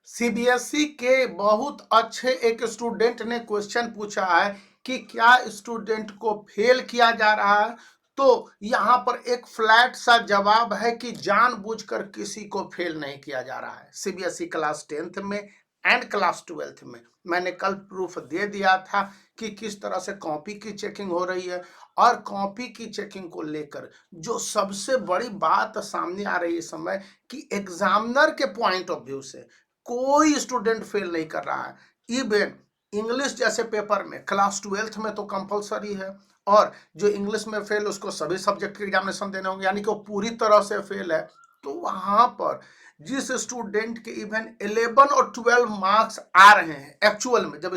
CBSE के बहुत अच्छे एक स्टूडेंट ने क्वेश्चन पूछा है कि क्या स्टूडेंट को फेल किया जा रहा है। तो यहाँ पर एक फ्लैट सा जवाब है कि जानबूझकर किसी को फेल नहीं किया जा रहा है। सीबीएसई क्लास 10th में एंड क्लास 12th में मैंने कल प्रूफ दे दिया था कि किस तरह से कॉपी की चेकिंग हो रही है। और कॉपी की चेकिंग को लेकर जो सबसे बड़ी बात सामने आ रही है इस समय कि एग्जामिनर के पॉइंट ऑफ व्यू से कोई स्टूडेंट फेल नहीं कर रहा है। इवन इंग्लिश जैसे पेपर में क्लास 12th में तो कंपलसरी है, और जो इंग्लिश में फेल उसको सभी सब्जेक्ट के एग्जामिनेशन देने होंगे, यानी कि वो पूरी तरह से फेल है। तो वहां पर जिस स्टूडेंट के इवन 11 और 12 मार्क्स आ रहे हैं एक्चुअल में, जब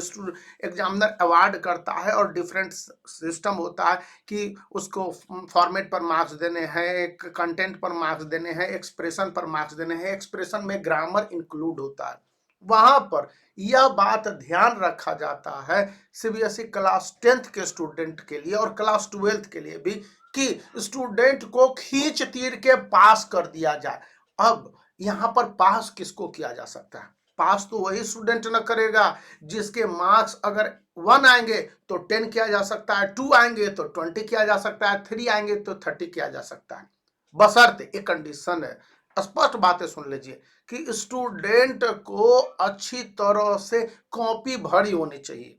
एग्जामिनर अवार्ड करता है और डिफरेंट सिस्टम होता है कि उसको फॉर्मेट पर मार्क्स देने हैं, कंटेंट पर मार्क्स देने हैं, एक्सप्रेशन पर मार्क्स देने हैं, एक्सप्रेशन में ग्रामर इंक्लूड होता है। वहां पर यह बात ध्यान रखा जाता है सीबीएसई क्लास 10th के स्टूडेंट के लिए और क्लास 12th के लिए भी कि स्टूडेंट को खींच तीर के पास कर दिया जाए। अब यहाँ पर पास किसको किया जा सकता है? पास तो वही स्टूडेंट न करेगा जिसके मार्क्स अगर 1 आएंगे तो 10 किया जा सकता है, 2 आएंगे तो 20 किया जा सकता है, 3 आएंगे तो 30 किया जा सकता है। बशर्ते एक कंडीशन है, स्पष्ट बातें सुन लीजिए कि स्टूडेंट को अच्छी तरह से कॉपी भरी होनी चाहिए,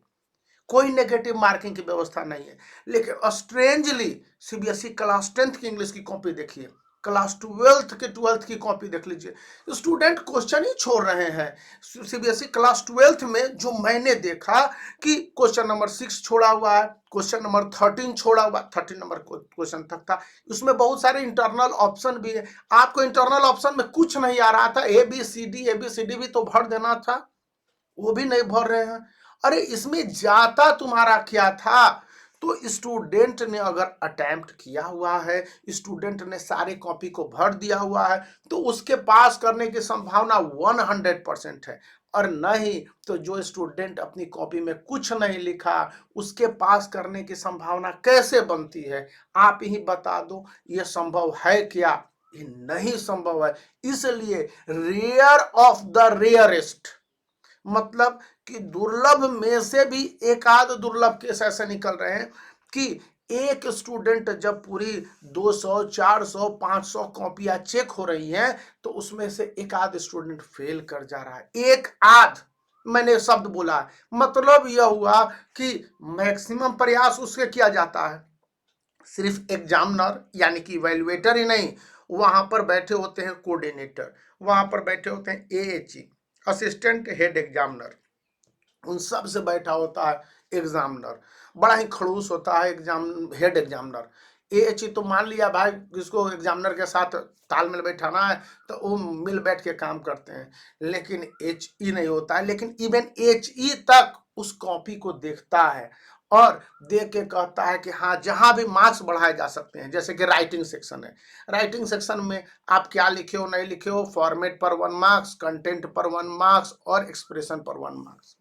कोई नेगेटिव मार्किंग की व्यवस्था नहीं है। लेकिन स्ट्रेंजली सीबीएसई क्लास 10th की इंग्लिश की कॉपी देखिए, क्लास 12th की कॉपी देख लीजिए, स्टूडेंट क्वेश्चन ही छोड़ रहे हैं। सीबीएसई क्लास 12th में जो मैंने देखा कि क्वेश्चन नंबर 6 छोड़ा हुआ है, क्वेश्चन नंबर 13 छोड़ा हुआ, 13 नंबर क्वेश्चन तक था। उसमें बहुत सारे इंटरनल ऑप्शन भी है। आपको इंटरनल ऑप्शन में कुछ नहीं आ रहा था, ए बी सी डी भी तो भर देना था, वो भी नहीं भर रहे हैं। अरे इसमें जाता तुम्हारा क्या था? तो स्टूडेंट ने अगर अटेम्प्ट किया हुआ है, स्टूडेंट ने सारे कॉपी को भर दिया हुआ है, तो उसके पास करने की संभावना 100% है। और नहीं तो जो स्टूडेंट अपनी कॉपी में कुछ नहीं लिखा, उसके पास करने की संभावना कैसे बनती है? आप ही बता दो, ये संभव है क्या? ये नहीं संभव है। इसलिए रेयर ऑफ द रेयरेस्ट, मतलब कि दुर्लभ में से भी एक आध दुर्लभ केस ऐसे निकल रहे हैं कि एक स्टूडेंट जब पूरी 200 400 500 कॉपियां चेक हो रही हैं तो उसमें से एक आध स्टूडेंट फेल कर जा रहा है। एक आध, मैंने शब्द बोला है, मतलब यह हुआ कि मैक्सिमम प्रयास उससे किया जाता है। सिर्फ एग्जामिनर यानी कि इवैल्यूएटर ही नहीं, वहां पर बैठे होते हैं कोऑर्डिनेटर, वहां पर बैठे होते हैं एएचई, असिस्टेंट हेड एग्जामिनर, उन सब से बैठा होता है एग्जामिनर। बड़ा ही खड़ूस होता है एग्जाम हेड एग्जामिनर। एएचई तो मान लिया भाई जिसको एग्जामिनर के साथ तालमेल बैठाना है तो वो मिल बैठ के काम करते हैं, लेकिन एचई नहीं होता है। लेकिन इवन एचई तक उस कॉपी को देखता है और देख के कहता है कि हाँ जहां भी मार्क्स बढ़ाए जा सकते हैं, जैसे कि राइटिंग सेक्शन है, राइटिंग सेक्शन में आप क्या लिखे हो नहीं लिखे हो, फॉर्मेट पर 1 मार्क्स, कंटेंट पर 1 मार्क्स और एक्सप्रेशन पर 1 मार्क्स,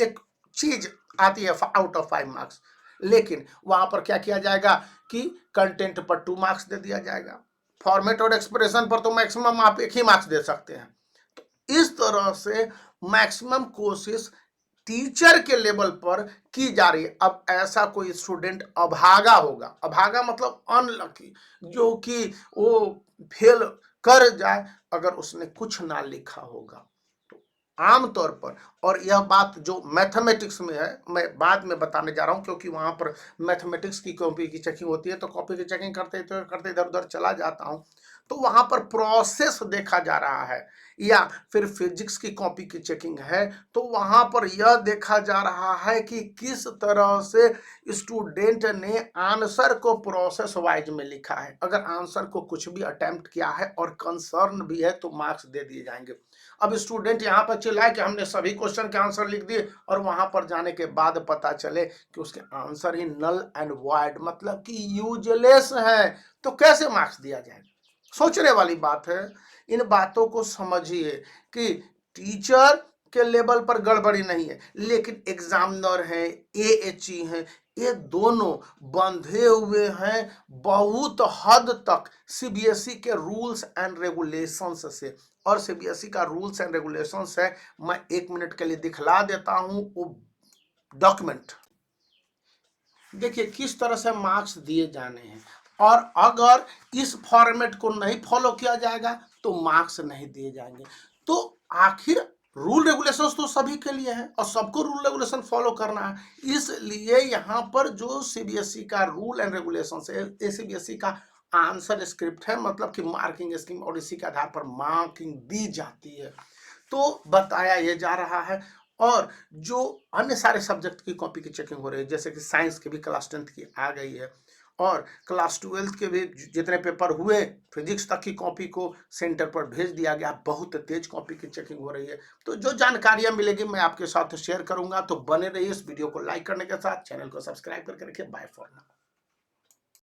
एक चीज आती है आउट ऑफ 5 मार्क्स। लेकिन वहां पर क्या किया जाएगा कि कंटेंट पर 2 मार्क्स दे दिया जाएगा, फॉर्मेट और एक्सप्रेशन पर तो मैक्सिमम आप 1 ही मार्क्स दे सकते हैं। तो इस तरह से मैक्सिमम कोशिश टीचर के लेवल पर की जा रही है। अब ऐसा कोई स्टूडेंट अभागा होगा, अभागा मतलब अनलकी, जो कि वो फेल कर जाए अगर उसने कुछ ना लिखा होगा। तो आमतौर पर, और यह बात जो मैथमेटिक्स में है मैं बाद में बताने जा रहा हूं, क्योंकि वहां पर मैथमेटिक्स की कॉपी की चेकिंग होती है तो कॉपी की चेकिंग करते करते इधर उधर चला जाता हूं, तो वहां पर प्रोसेस देखा जा रहा है। या फिर फिजिक्स की कॉपी की चेकिंग है तो वहां पर यह देखा जा रहा है कि किस तरह से स्टूडेंट ने आंसर को प्रोसेस वाइज में लिखा है। अगर आंसर को कुछ भी अटेम्प्ट किया है और कंसर्न भी है तो मार्क्स दे दिए जाएंगे। अब स्टूडेंट यहाँ पर चिल्लाए कि हमने सभी क्वेश्चन के आंसर लिख दिए और वहां पर जाने के बाद पता चले कि उसके आंसर ही नल एंड वॉइड, मतलब कि यूजलेस है, तो कैसे मार्क्स दिया जाएगा? सोचने वाली बात है। इन बातों को समझिए कि टीचर के लेवल पर गड़बड़ी नहीं है, लेकिन एग्जामिनर हैं, एएचई हैं, ये दोनों बंधे हुए हैं बहुत हद तक सीबीएसई के रूल्स एंड रेगुलेशंस से। और सीबीएसई का रूल्स एंड रेगुलेशंस है, मैं 1 मिनट के लिए दिखला देता हूं वो डॉक्यूमेंट। देखिए किस तरह से मार्क्स दिए जाने हैं, और अगर इस फॉर्मेट को नहीं फॉलो किया जाएगा तो मार्क्स नहीं दिए जाएंगे। तो आखिर रूल रेगुलेशंस तो सभी के लिए है और सबको रूल रेगुलेशन फॉलो करना है, इसलिए यहाँ पर जो सीबीएसई का रूल एंड रेगुलेशंस है, सीबीएसई का आंसर स्क्रिप्ट है, मतलब कि मार्किंग स्कीम, और इसी के आधार पर मार्किंग दी जाती है। तो बताया ये जा रहा है। और जो अन्य सारे सब्जेक्ट की कॉपी की चेकिंग हो रही है, जैसे कि साइंस की भी क्लास 10th की आ गई है, और क्लास 12th के भी जितने पेपर हुए फिजिक्स तक की कॉपी को सेंटर पर भेज दिया गया, बहुत तेज कॉपी की चेकिंग हो रही है। तो जो जानकारियां मिलेगी मैं आपके साथ शेयर करूंगा, तो बने रहिए इस वीडियो को लाइक करने के साथ, चैनल को सब्सक्राइब करके रखिए। Bye for now.